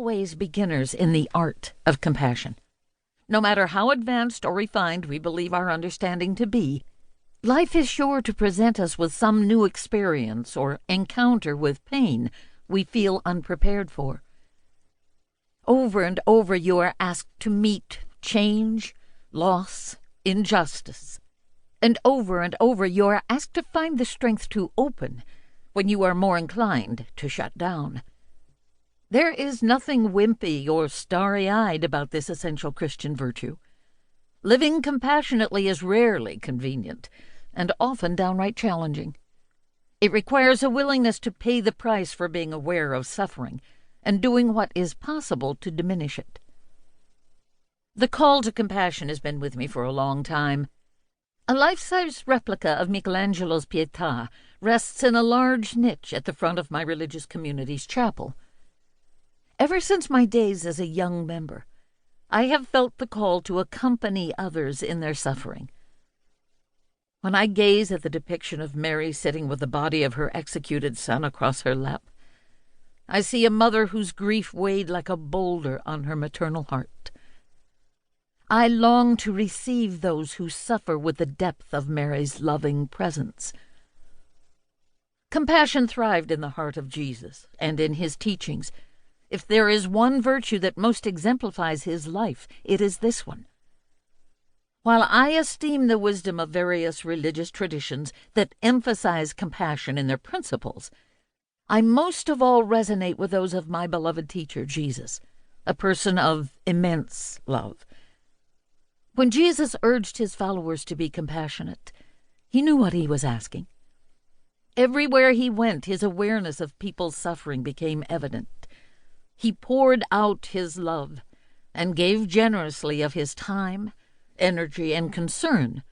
always beginners in the art of compassion. No matter how advanced or refined we believe our understanding to be, life is sure to present us with some new experience or encounter with pain we feel unprepared for. Over and over you are asked to meet change, loss, injustice. And over you are asked to find the strength to open when you are more inclined to shut down. There is nothing wimpy or starry-eyed about this essential Christian virtue. Living compassionately is rarely convenient and often downright challenging. It requires a willingness to pay the price for being aware of suffering and doing what is possible to diminish it. The call to compassion has been with me for a long time. A life-size replica of Michelangelo's Pietà rests in a large niche at the front of my religious community's chapel. Ever since my days as a young member, I have felt the call to accompany others in their suffering. When I gaze at the depiction of Mary sitting with the body of her executed son across her lap, I see a mother whose grief weighed like a boulder on her maternal heart. I long to receive those who suffer with the depth of Mary's loving presence. Compassion thrived in the heart of Jesus and in his teachings. If there is one virtue that most exemplifies his life, it is this one. While I esteem the wisdom of various religious traditions that emphasize compassion in their principles, I most of all resonate with those of my beloved teacher, Jesus, a person of immense love. When Jesus urged his followers to be compassionate, he knew what he was asking. Everywhere he went, his awareness of people's suffering became evident. He poured out his love and gave generously of his time, energy, and concern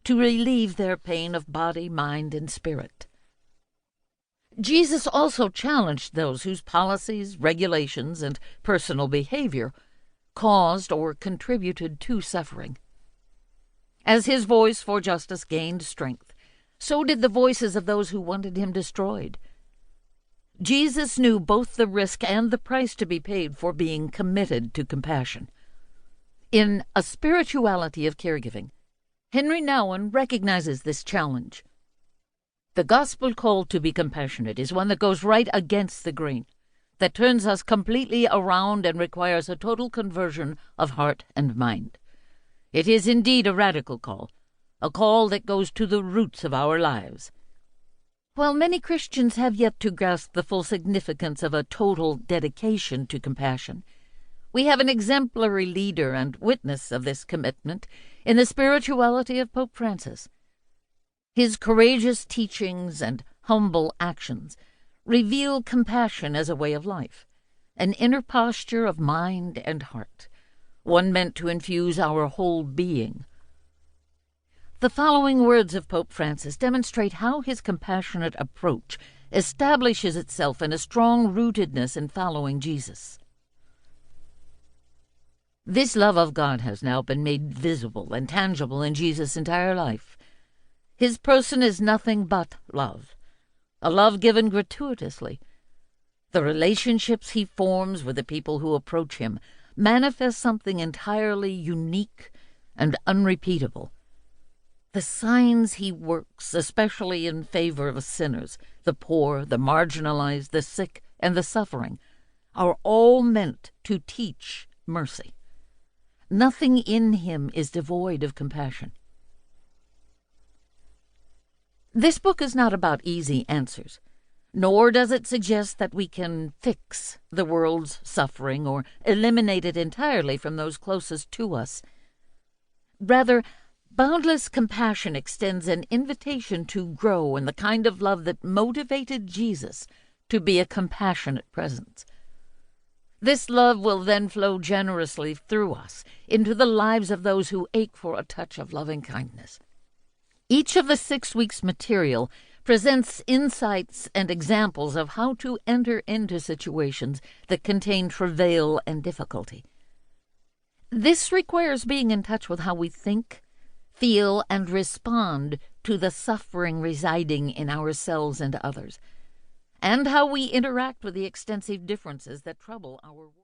to relieve their pain of body, mind, and spirit. Jesus also challenged those whose policies, regulations, and personal behavior caused or contributed to suffering. As his voice for justice gained strength, so did the voices of those who wanted him destroyed. Jesus knew both the risk and the price to be paid for being committed to compassion. In A Spirituality of Caregiving, Henry Nouwen recognizes this challenge. The gospel call to be compassionate is one that goes right against the grain, that turns us completely around and requires a total conversion of heart and mind. It is indeed a radical call, a call that goes to the roots of our lives. While many Christians have yet to grasp the full significance of a total dedication to compassion, we have an exemplary leader and witness of this commitment in the spirituality of Pope Francis. His courageous teachings and humble actions reveal compassion as a way of life, an inner posture of mind and heart, one meant to infuse our whole being. The following words of Pope Francis demonstrate how his compassionate approach establishes itself in a strong rootedness in following Jesus. This love of God has now been made visible and tangible in Jesus' entire life. His person is nothing but love, a love given gratuitously. The relationships he forms with the people who approach him manifest something entirely unique and unrepeatable. The signs he works, especially in favor of sinners, the poor, the marginalized, the sick, and the suffering, are all meant to teach mercy. Nothing in him is devoid of compassion. This book is not about easy answers, nor does it suggest that we can fix the world's suffering or eliminate it entirely from those closest to us. Rather, Boundless Compassion extends an invitation to grow in the kind of love that motivated Jesus to be a compassionate presence. This love will then flow generously through us into the lives of those who ache for a touch of loving kindness. Each of the 6 weeks' material presents insights and examples of how to enter into situations that contain travail and difficulty. This requires being in touch with how we think, feel, and respond to the suffering residing in ourselves and others, and how we interact with the extensive differences that trouble our world.